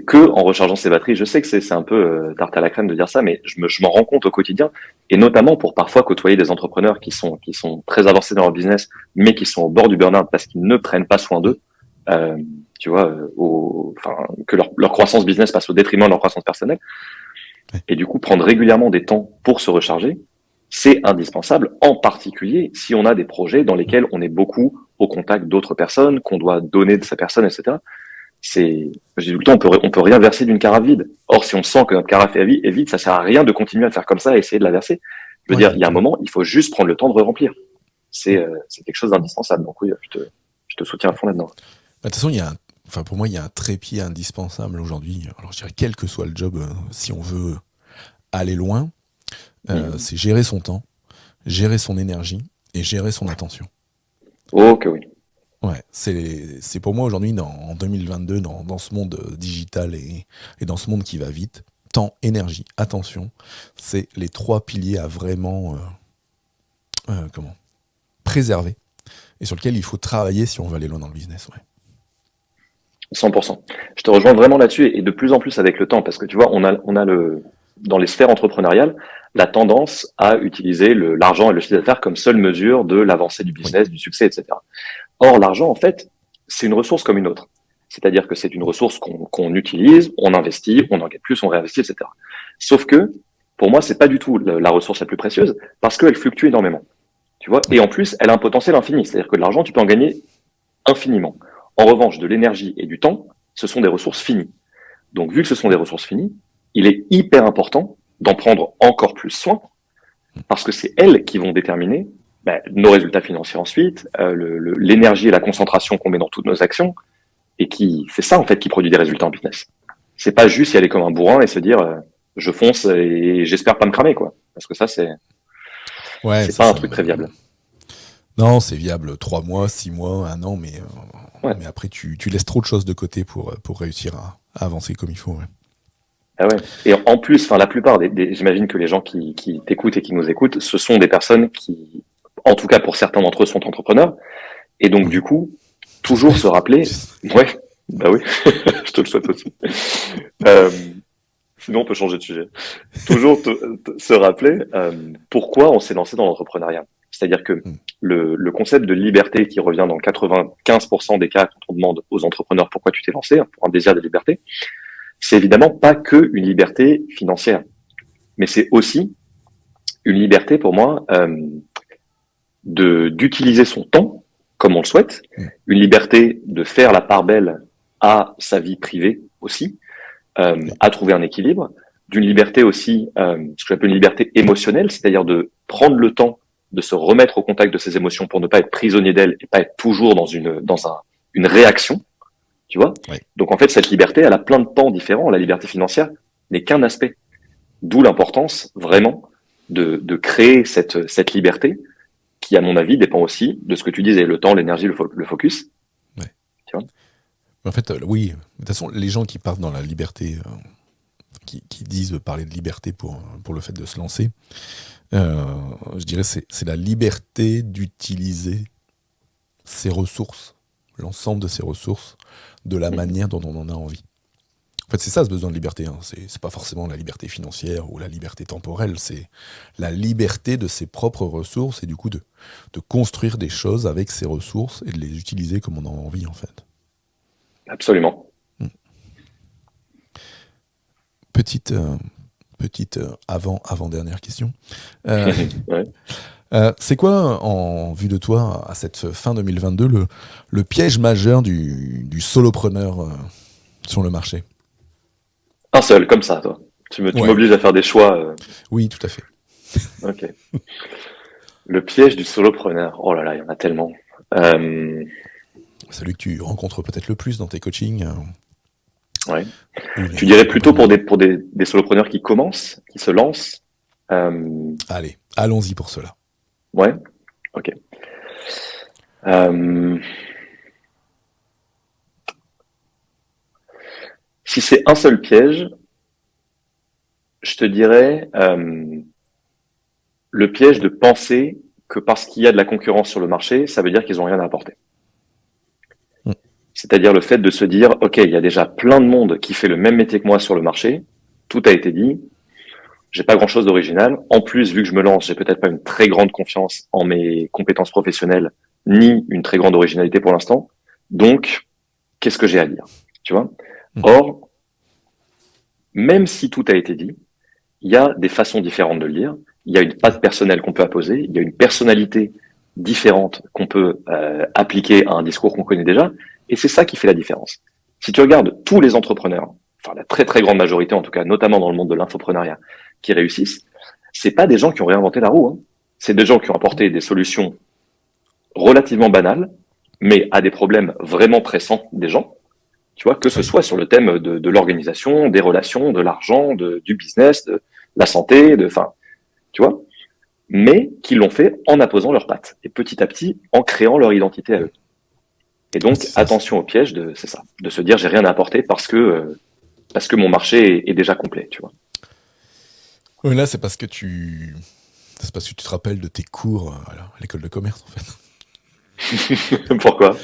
que en rechargeant ses batteries. Je sais que c'est un peu tarte à la crème de dire ça, mais je m'en rends compte au quotidien, et notamment pour parfois côtoyer des entrepreneurs qui sont très avancés dans leur business, mais qui sont au bord du burn-out parce qu'ils ne prennent pas soin d'eux. Euh, tu vois, enfin que leur croissance business passe au détriment de leur croissance personnelle. Ouais. Et du coup, prendre régulièrement des temps pour se recharger, c'est indispensable, en particulier si on a des projets dans lesquels on est beaucoup au contact d'autres personnes, qu'on doit donner de sa personne, etc. Je dis tout le temps, on peut rien verser d'une carafe vide. Or, si on sent que notre carafe est vide, ça sert à rien de continuer à faire comme ça et essayer de la verser. Je veux Ouais, dire, il y a un exactement. moment, il faut juste prendre le temps de re-remplir. Mm. C'est quelque chose d'indispensable. Donc oui, je te soutiens à fond là-dedans. De toute façon, enfin, pour moi, il y a un trépied indispensable aujourd'hui. Alors, je dirais, quel que soit le job, si on veut aller loin, Mhm. c'est gérer son temps, gérer son énergie et gérer son attention. Oh que oui. Ouais, c'est pour moi aujourd'hui, en 2022, dans ce monde digital et dans ce monde qui va vite, temps, énergie, attention, c'est les 3 piliers à vraiment comment, préserver et sur lesquels il faut travailler si on veut aller loin dans le business. Ouais. 100%. Je te rejoins vraiment là-dessus et de plus en plus avec le temps parce que tu vois, on a dans les sphères entrepreneuriales, la tendance à utiliser l'argent et le chiffre d'affaires comme seule mesure de l'avancée du Oui, business, du succès, etc. Or, l'argent, en fait, c'est une ressource comme une autre. C'est-à-dire que c'est une ressource qu'on utilise, on investit, on en gagne plus, on réinvestit, etc. Sauf que, pour moi, c'est pas du tout la ressource la plus précieuse parce qu'elle fluctue énormément. Tu vois? Et en plus, elle a un potentiel infini. C'est-à-dire que de l'argent, tu peux en gagner infiniment. En revanche, de l'énergie et du temps, ce sont des ressources finies. Donc, vu que ce sont des ressources finies, il est hyper important d'en prendre encore plus soin parce que c'est elles qui vont déterminer nos résultats financiers ensuite, l'énergie et la concentration qu'on met dans toutes nos actions, et c'est ça en fait qui produit des résultats en business. C'est pas juste y aller comme un bourrin et se dire je fonce et j'espère pas me cramer quoi, parce que ça c'est pas un truc très viable. Non, c'est viable 3 mois, 6 mois, 1 an, Ouais. mais après tu laisses trop de choses de côté pour réussir à avancer comme il faut. Ouais. Ah ouais. Et en plus, enfin la plupart j'imagine que les gens qui t'écoutent et qui nous écoutent, ce sont des personnes qui, en tout cas pour certains d'entre eux, sont entrepreneurs. Et donc du coup, toujours se rappeler, ouais, bah oui, je te le souhaite aussi. Sinon, on peut changer de sujet. Toujours se rappeler pourquoi on s'est lancé dans l'entrepreneuriat. C'est-à-dire que le concept de liberté qui revient dans 95% des cas quand on demande aux entrepreneurs pourquoi tu t'es lancé, pour un désir de liberté, c'est évidemment pas que une liberté financière, mais c'est aussi une liberté pour moi d'utiliser son temps comme on le souhaite, une liberté de faire la part belle à sa vie privée aussi, à trouver un équilibre, d'une liberté aussi, ce que j'appelle une liberté émotionnelle, c'est-à-dire de prendre le temps de se remettre au contact de ses émotions pour ne pas être prisonnier d'elles et pas être toujours dans une réaction, tu vois. Oui. Donc en fait, cette liberté, elle a plein de pans différents. La liberté financière n'est qu'un aspect. D'où l'importance vraiment de créer cette liberté qui, à mon avis, dépend aussi de ce que tu disais, le temps, l'énergie, le focus. Ouais. Tu vois. En fait, oui. De toute façon, les gens qui partent dans la liberté, qui disent parler de liberté pour le fait de se lancer, je dirais c'est la liberté d'utiliser ses ressources, l'ensemble de ses ressources, de la manière dont on en a envie. En fait, c'est ça ce besoin de liberté. Hein. C'est pas forcément la liberté financière ou la liberté temporelle, c'est la liberté de ses propres ressources et du coup de construire des choses avec ses ressources et de les utiliser comme on en a envie en fait. Absolument. Petite avant-dernière question. Ouais. C'est quoi, en vue de toi, à cette fin 2022, le piège majeur du solopreneur sur le marché? Un seul, comme ça, toi. Tu m'obliges à faire des choix. Oui, tout à fait. Ok. Le piège du solopreneur. Oh là là, il y en a tellement. Celui que tu rencontres peut-être le plus dans tes coachings. Ouais. Tu dirais plutôt pour des solopreneurs qui commencent, qui se lancent. Allez, allons-y pour cela. Ouais. Ok. Si c'est un seul piège, je te dirais le piège de penser que parce qu'il y a de la concurrence sur le marché, ça veut dire qu'ils ont rien à apporter. C'est-à-dire le fait de se dire, ok, il y a déjà plein de monde qui fait le même métier que moi sur le marché, tout a été dit, j'ai pas grand-chose d'original. En plus, vu que je me lance, j'ai peut-être pas une très grande confiance en mes compétences professionnelles, ni une très grande originalité pour l'instant. Donc, qu'est-ce que j'ai à dire, tu vois? Or, même si tout a été dit, il y a des façons différentes de le lire. Il y a une patte personnelle qu'on peut apposer. Il y a une personnalité différente qu'on peut appliquer à un discours qu'on connaît déjà. Et c'est ça qui fait la différence. Si tu regardes tous les entrepreneurs, enfin la très très grande majorité en tout cas, notamment dans le monde de l'infopreneuriat, qui réussissent, c'est pas des gens qui ont réinventé la roue. Hein. C'est des gens qui ont apporté des solutions relativement banales, mais à des problèmes vraiment pressants des gens. Tu vois, que ce soit sur le thème de l'organisation, des relations, de l'argent, du business, de la santé, enfin, tu vois, mais qui l'ont fait en apposant leurs pattes et petit à petit en créant leur identité à eux. Et donc, attention au piège c'est ça, de se dire j'ai rien à apporter parce que mon marché est déjà complet, tu vois. Oui, là, c'est parce que tu te rappelles de tes cours à l'école de commerce, en fait. Pourquoi?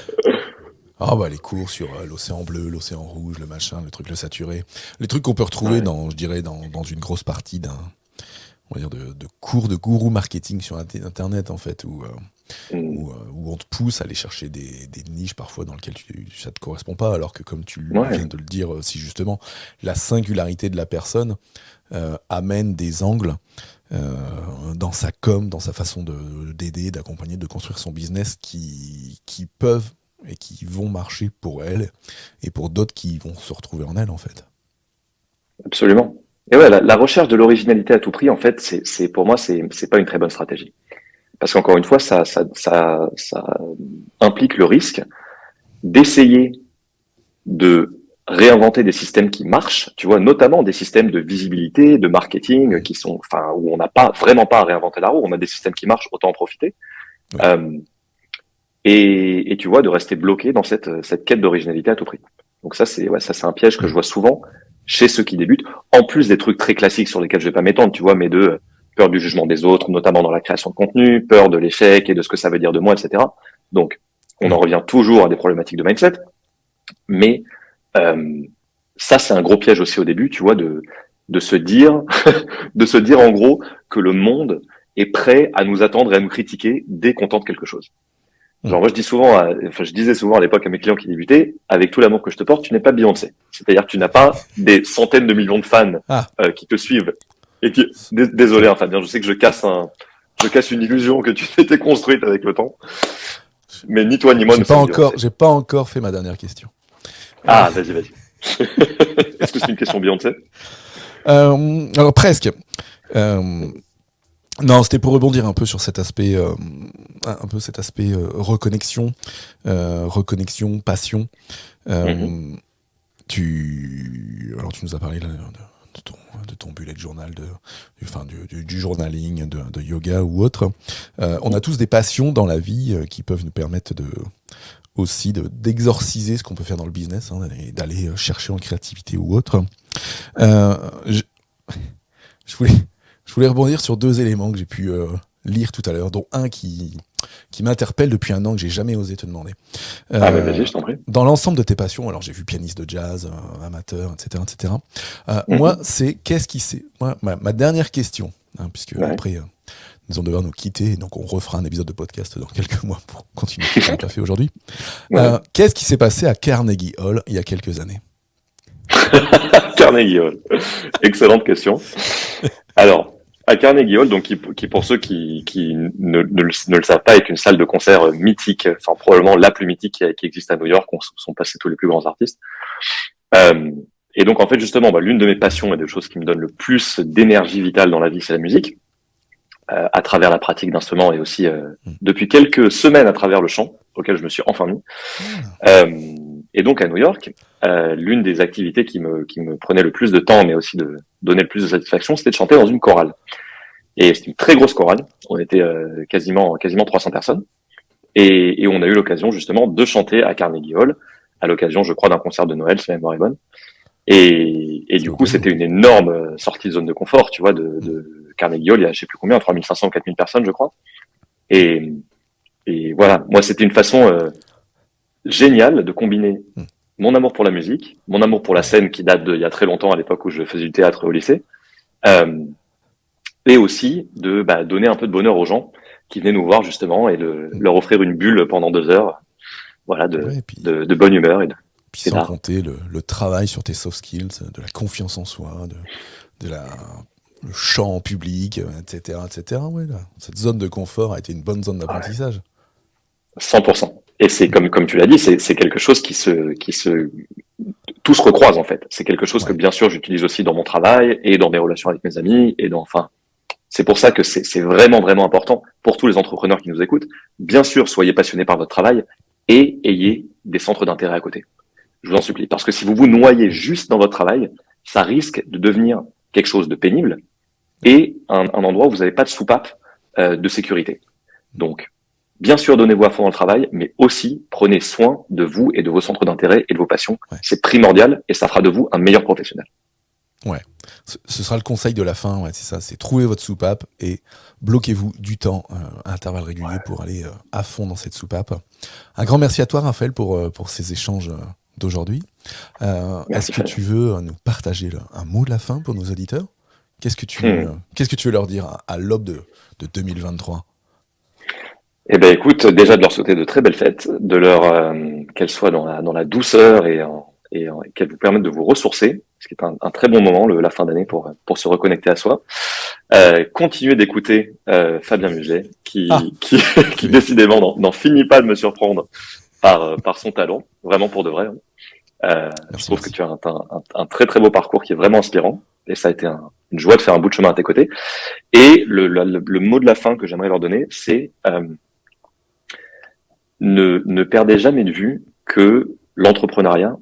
Ah bah les cours sur l'océan bleu, l'océan rouge, le machin, le truc, le saturé. Les trucs qu'on peut retrouver dans une grosse partie on va dire de cours de gourou marketing sur Internet, en fait, où on te pousse à aller chercher des niches parfois dans lesquelles ça ne te correspond pas, alors que comme tu Ouais, viens de le dire, si justement la singularité de la personne amène des angles dans sa com, dans sa façon d'aider, d'accompagner, de construire son business qui peuvent et qui vont marcher pour elle et pour d'autres qui vont se retrouver en elle, en fait. absolument. Et ouais, la recherche de l'originalité à tout prix, en fait, pour moi, c'est pas une très bonne stratégie. Parce qu'encore une fois, ça implique le risque d'essayer de réinventer des systèmes qui marchent, tu vois, notamment des systèmes de visibilité, de marketing, qui sont, enfin, où on n'a pas vraiment pas à réinventer la roue, on a des systèmes qui marchent, autant en profiter. Oui. Euh, et tu vois, de rester bloqué dans cette quête d'originalité à tout prix. Donc ça c'est un piège que je vois souvent chez ceux qui débutent, en plus des trucs très classiques sur lesquels je vais pas m'étendre, tu vois, mais de peur du jugement des autres, notamment dans la création de contenu, peur de l'échec et de ce que ça veut dire de moi, etc. Donc, on en Oui. revient toujours à des problématiques de mindset, mais euh, ça, c'est un gros piège aussi au début, tu vois, de se dire, de se dire en gros que le monde est prêt à nous attendre et à nous critiquer dès qu'on tente quelque chose. Genre, moi, je disais souvent à l'époque à mes clients qui débutaient, avec tout l'amour que je te porte, tu n'es pas Beyoncé. C'est-à-dire que tu n'as pas des centaines de millions de fans Ah, qui te suivent. Et qui, désolé, hein, Fabien, je sais que je casse une illusion que tu t'étais construite avec le temps. Mais ni toi ni moi ne sommes Beyoncé. j'ai pas encore fait ma dernière question. Ah, vas-y. Est-ce que c'est une question Beyoncé? Alors presque. Euh, non, c'était pour rebondir un peu sur cet aspect, reconnexion, passion. Mhm. Euh, alors tu nous as parlé là, de ton bullet journal, du journaling, de yoga ou autre. On a tous des passions dans la vie qui peuvent nous permettre d'exorciser ce qu'on peut faire dans le business, hein, et d'aller chercher en créativité ou autre. Je, je voulais, je voulais rebondir sur deux éléments que j'ai pu lire tout à l'heure, dont un qui m'interpelle depuis un an que j'ai jamais osé te demander. Ah, mais vas-y, je t'en prie. Dans l'ensemble de tes passions, alors j'ai vu pianiste de jazz, amateur, etc. Moi, Mhm. c'est qu'est-ce qui c'est moi, ma dernière question, hein, puisque Ouais. après nous allons devoir nous quitter, donc on refera un épisode de podcast dans quelques mois pour continuer ce qu'on n'a pas fait aujourd'hui. Ouais. Qu'est-ce qui s'est passé à Carnegie Hall il y a quelques années? Carnegie Hall. Excellente question. Alors, à Carnegie Hall, donc qui pour ceux qui ne le savent pas, est une salle de concert mythique, enfin probablement la plus mythique qui existe à New York, où sont passés tous les plus grands artistes. Euh, et donc en fait justement, l'une de mes passions et des choses qui me donnent le plus d'énergie vitale dans la vie, c'est la musique, à travers la pratique d'instruments et aussi depuis quelques semaines à travers le chant, auquel je me suis enfin mis. Ah, Euh, et donc à New York, l'une des activités qui me prenait le plus de temps, mais aussi de donner le plus de satisfaction, c'était de chanter dans une chorale. Et c'était une très grosse chorale. On était quasiment 300 personnes. Et on a eu l'occasion justement de chanter à Carnegie Hall, à l'occasion, je crois, d'un concert de Noël, si ma mémoire est bonne. Et c'est du coup, l'occasion. c'était une énorme sortie de zone de confort, tu vois, de Carnegie Hall. Il y a je sais plus combien, 3500, 4000 personnes, je crois. Et, et voilà, moi, c'était une façon géniale de combiner Mm. mon amour pour la musique, mon amour pour la Ouais. scène qui date d'il y a très longtemps, à l'époque où je faisais du théâtre au lycée, euh, et aussi de donner un peu de bonheur aux gens qui venaient nous voir justement et de Mm. leur offrir une bulle pendant 2 heures, voilà, Ouais, et puis, de bonne humeur puis et sans d'art. compter le travail sur tes soft skills, de la confiance en soi, de la, le chant en public, etc. Ouais, là, cette zone de confort a été une bonne zone Ouais, d'apprentissage. 100%. Et c'est Mm. comme tu l'as dit, c'est quelque chose tout se recroise en fait. C'est quelque chose que Ouais, bien sûr j'utilise aussi dans mon travail et dans mes relations avec mes amis et enfin, c'est pour ça que c'est vraiment, vraiment important pour tous les entrepreneurs qui nous écoutent. Bien sûr, soyez passionnés par votre travail et mm, ayez des centres d'intérêt à côté. Je vous en supplie. Parce que si vous vous noyez mm, juste dans votre travail, ça risque de devenir quelque chose de pénible ouais. et un endroit où vous n'avez pas de soupape de sécurité. Donc, bien sûr, donnez-vous à fond dans le travail, mais aussi prenez soin de vous et de vos centres d'intérêt et de vos passions. Ouais. C'est primordial et ça fera de vous un meilleur professionnel. Ouais. Ce sera le conseil de la fin, ouais, c'est ça, c'est trouver votre soupape et bloquez-vous du temps à intervalles réguliers pour aller à fond dans cette soupape. Un grand merci à toi, Raphaël, pour ces échanges d'aujourd'hui. Est-ce Merci que Fabien. tu veux nous partager un mot de la fin pour nos auditeurs Qu'est-ce que tu veux leur dire à l'aube de 2023? Eh ben écoute, déjà de leur souhaiter de très belles fêtes, de leur qu'elles soient dans la douceur et qu'elles vous permettent de vous ressourcer, ce qui est un très bon moment, la fin d'année pour se reconnecter à soi. Continuer d'écouter Fabien Muget, qui Très bien. décidément n'en finit pas de me surprendre par son talent, vraiment pour de vrai. Hein. Je trouve que Merci. tu as un très très beau parcours qui est vraiment inspirant, et ça a été une joie de faire un bout de chemin à tes côtés. Et le mot de la fin que j'aimerais leur donner, c'est ne perdez jamais de vue que l'entrepreneuriat,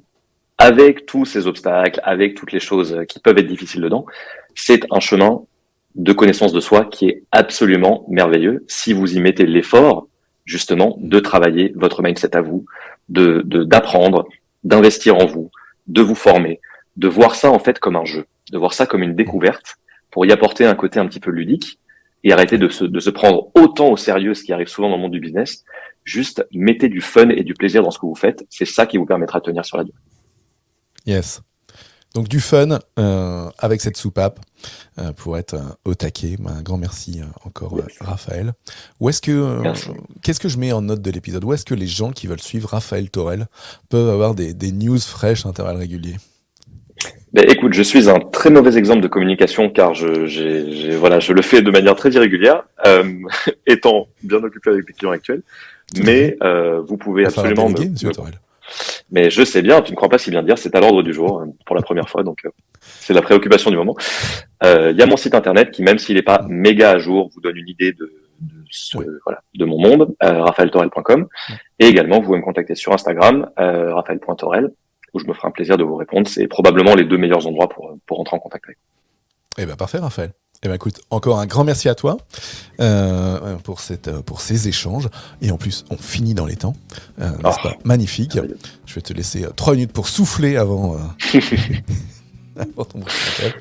avec tous ces obstacles, avec toutes les choses qui peuvent être difficiles dedans, c'est un chemin de connaissance de soi qui est absolument merveilleux si vous y mettez l'effort, justement, de travailler votre mindset à vous, d'apprendre, d'investir en vous, de vous former, de voir ça en fait comme un jeu, de voir ça comme une découverte pour y apporter un côté un petit peu ludique et arrêter Ouais. de se prendre autant au sérieux, ce qui arrive souvent dans le monde du business. Juste mettez du fun et du plaisir dans ce que vous faites. C'est ça qui vous permettra de tenir sur la durée. Yes. Donc du fun avec cette soupape pour être au taquet. Un grand merci encore Yes. Raphaël. Merci. Qu'est-ce que je mets en note de l'épisode? Où est-ce que les gens qui veulent suivre Raphaël Torel peuvent avoir des news fraîches à intervalles réguliers? Ben, écoute, je suis un très mauvais exemple de communication car je le fais de manière très irrégulière, étant bien occupé avec les clients actuels. Tout à fait. Mais vous pouvez Il va falloir absolument déléguer, monsieur Torel. Mais je sais bien, tu ne crois pas si bien dire, c'est à l'ordre du jour pour la première fois, donc c'est la préoccupation du moment. Il y a mon site internet qui, même s'il n'est pas méga à jour, vous donne une idée Oui. de mon monde, raphaeltorel.com. Et également, vous pouvez me contacter sur Instagram, raphaël.torel, où je me ferai un plaisir de vous répondre. C'est probablement les deux meilleurs endroits pour rentrer en contact avec Eh ben parfait, Raphaël. Eh ben écoute, encore un grand merci à toi pour ces échanges. Et en plus, on finit dans les temps, n'est-ce pas? Magnifique. merveilleux. Je vais te laisser 3 minutes pour souffler avant, avant ton prochain appel.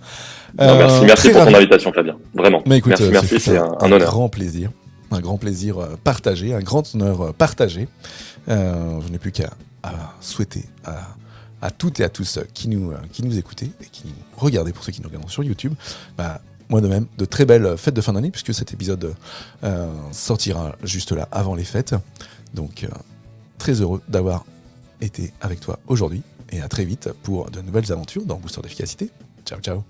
Non, merci Très pour ton ravi. invitation, Fabien. Vraiment. Mais écoute, Merci, c'est un honneur. grand plaisir. Un grand plaisir partagé, un grand honneur partagé. Je n'ai plus qu'à souhaiter à toutes et à tous qui nous écoutaient et qui nous regardaient, pour ceux qui nous regardent sur YouTube, moi de même, de très belles fêtes de fin d'année, puisque cet épisode sortira juste là, avant les fêtes. Donc, très heureux d'avoir été avec toi aujourd'hui, et à très vite pour de nouvelles aventures dans Booster d'efficacité. Ciao, ciao.